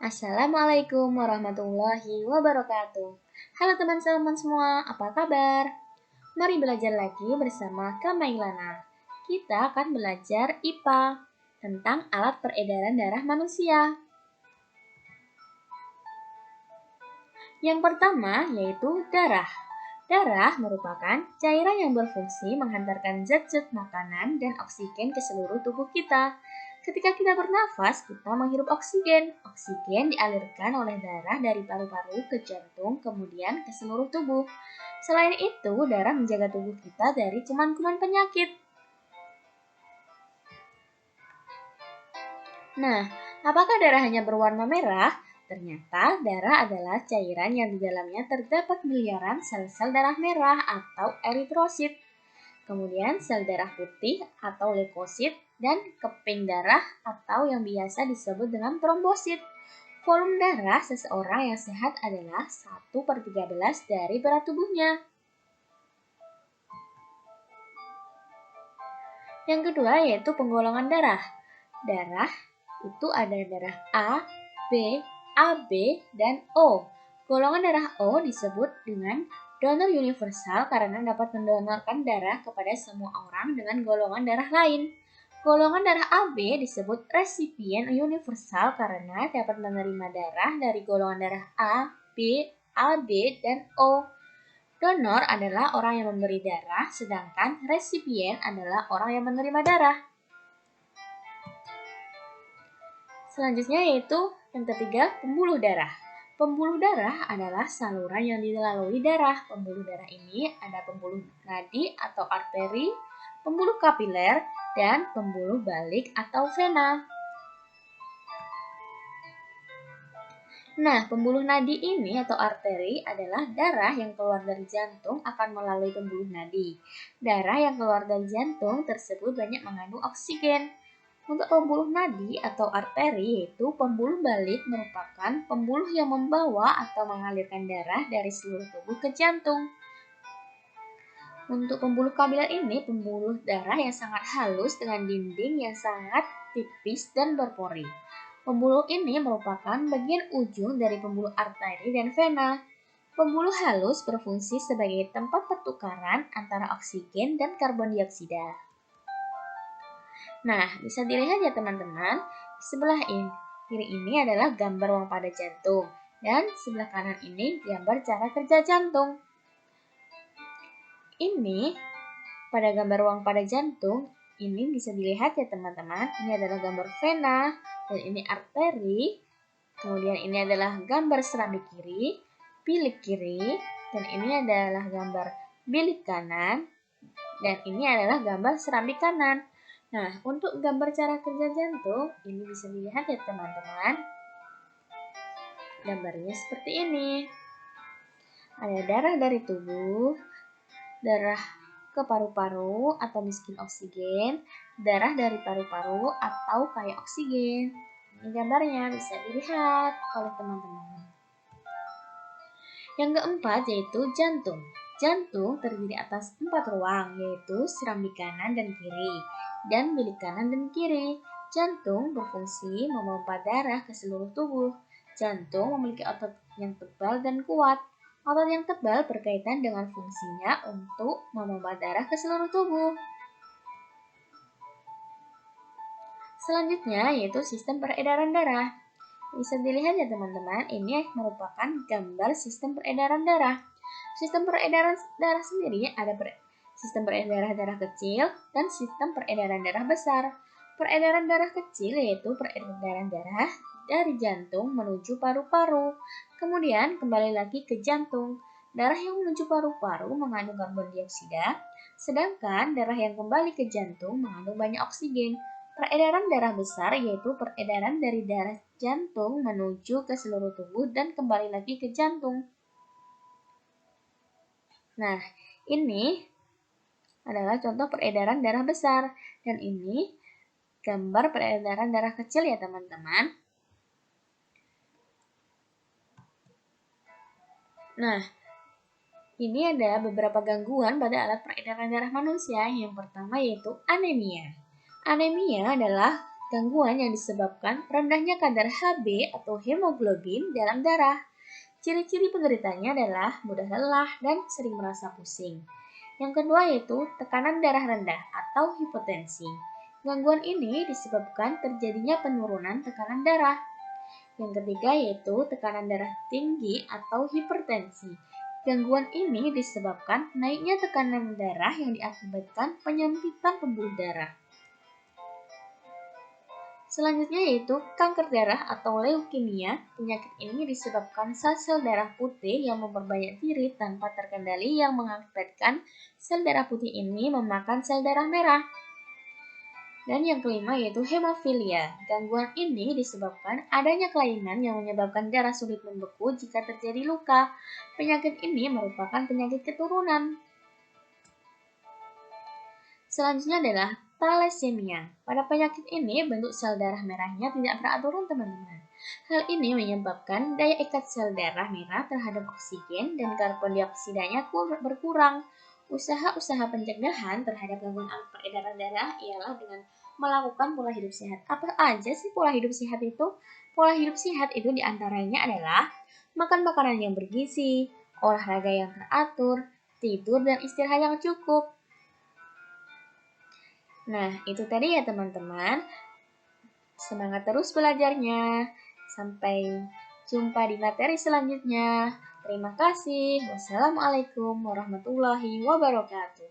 Assalamualaikum warahmatullahi wabarakatuh. Halo teman-teman semua, apa kabar? Mari belajar lagi bersama Kamailana. Kita akan belajar IPA tentang alat peredaran darah manusia. Yang pertama yaitu darah. Darah merupakan cairan yang berfungsi menghantarkan zat-zat makanan dan oksigen ke seluruh tubuh kita. Ketika kita bernafas, kita menghirup oksigen. Oksigen dialirkan oleh darah dari paru-paru ke jantung, kemudian ke seluruh tubuh. Selain itu, darah menjaga tubuh kita dari kuman-kuman penyakit. Nah, apakah darah hanya berwarna merah? Ternyata darah adalah cairan yang di dalamnya terdapat miliaran sel-sel darah merah atau eritrosit. Kemudian sel darah putih atau leukosit dan keping darah atau yang biasa disebut dengan trombosit. Volume darah seseorang yang sehat adalah 1/13 dari berat tubuhnya. Yang kedua yaitu penggolongan darah. Darah itu ada darah A, B, AB, dan O. Golongan darah O disebut dengan donor universal karena dapat mendonorkan darah kepada semua orang dengan golongan darah lain. Golongan darah AB disebut resipien universal karena dapat menerima darah dari golongan darah A, B, AB, dan O. Donor adalah orang yang memberi darah, sedangkan resipien adalah orang yang menerima darah. Selanjutnya yaitu yang ketiga, pembuluh darah. Pembuluh darah adalah saluran yang dilalui darah. Pembuluh darah ini ada pembuluh nadi atau arteri, pembuluh kapiler, dan pembuluh balik atau vena. Nah, pembuluh nadi ini atau arteri adalah darah yang keluar dari jantung akan melalui pembuluh nadi. Darah yang keluar dari jantung tersebut banyak mengandung oksigen. Untuk pembuluh nadi atau arteri yaitu pembuluh balik merupakan pembuluh yang membawa atau mengalirkan darah dari seluruh tubuh ke jantung. Untuk pembuluh kapiler ini pembuluh darah yang sangat halus dengan dinding yang sangat tipis dan berpori. Pembuluh ini merupakan bagian ujung dari pembuluh arteri dan vena. Pembuluh halus berfungsi sebagai tempat pertukaran antara oksigen dan karbon dioksida. Nah, bisa dilihat ya teman-teman, sebelah kiri ini adalah gambar uang pada jantung, dan sebelah kanan ini gambar cara kerja jantung. Ini, pada gambar uang pada jantung, ini bisa dilihat ya teman-teman, ini adalah gambar vena, dan ini arteri, kemudian ini adalah gambar serambi kiri, bilik kiri, dan ini adalah gambar bilik kanan, dan ini adalah gambar serambi kanan. Nah, untuk gambar cara kerja jantung, ini bisa dilihat ya teman-teman. Gambarnya seperti ini. Ada darah dari tubuh, darah ke paru-paru atau miskin oksigen, darah dari paru-paru atau kaya oksigen. Ini gambarnya bisa dilihat oleh teman-teman. Yang keempat yaitu jantung. Jantung terdiri atas 4 ruang, yaitu serambi kanan dan kiri, dan bilik kanan dan kiri. Jantung berfungsi memompa darah ke seluruh tubuh. Jantung memiliki otot yang tebal dan kuat. Otot yang tebal berkaitan dengan fungsinya untuk memompa darah ke seluruh tubuh. Selanjutnya yaitu sistem peredaran darah. Bisa dilihat ya teman-teman, ini merupakan gambar sistem peredaran darah. Sistem peredaran darah sendiri ada sistem peredaran darah kecil dan sistem peredaran darah besar. Peredaran darah kecil yaitu peredaran darah dari jantung menuju paru-paru, kemudian kembali lagi ke jantung. Darah yang menuju paru-paru mengandung karbon dioksida, sedangkan darah yang kembali ke jantung mengandung banyak oksigen. Peredaran darah besar yaitu peredaran dari darah jantung menuju ke seluruh tubuh dan kembali lagi ke jantung. Nah, ini adalah contoh peredaran darah besar, dan ini gambar peredaran darah kecil ya teman-teman. Nah, ini ada beberapa gangguan pada alat peredaran darah manusia. Yang pertama yaitu anemia. Anemia adalah Gangguan yang disebabkan rendahnya kadar Hb atau hemoglobin dalam darah. Ciri-ciri penderitanya adalah mudah lelah dan sering merasa pusing. Yang kedua yaitu tekanan darah rendah atau hipotensi. Gangguan ini disebabkan terjadinya penurunan tekanan darah. Yang ketiga yaitu tekanan darah tinggi atau hipertensi. Gangguan ini disebabkan naiknya tekanan darah yang diakibatkan penyempitan pembuluh darah. Selanjutnya yaitu kanker darah atau leukemia. Penyakit ini disebabkan sel-sel darah putih yang memperbanyak diri tanpa terkendali yang mengakibatkan sel darah putih ini memakan sel darah merah. Dan yang kelima yaitu hemofilia. Gangguan ini disebabkan adanya kelainan yang menyebabkan darah sulit membeku jika terjadi luka. Penyakit ini merupakan penyakit keturunan. Selanjutnya adalah thalassemia. Pada penyakit ini, bentuk sel darah merahnya tidak beraturan, teman-teman. Hal ini menyebabkan daya ikat sel darah merah terhadap oksigen dan karbon dioksidanya berkurang. Usaha-usaha pencegahan terhadap gangguan peredaran darah ialah dengan melakukan pola hidup sehat. Apa aja sih pola hidup sehat itu? Pola hidup sehat itu diantaranya adalah makan makanan yang bergizi, olahraga yang teratur, tidur dan istirahat yang cukup. Nah, itu tadi ya teman-teman. Semangat terus belajarnya. Sampai jumpa di materi selanjutnya. Terima kasih. Wassalamualaikum warahmatullahi wabarakatuh.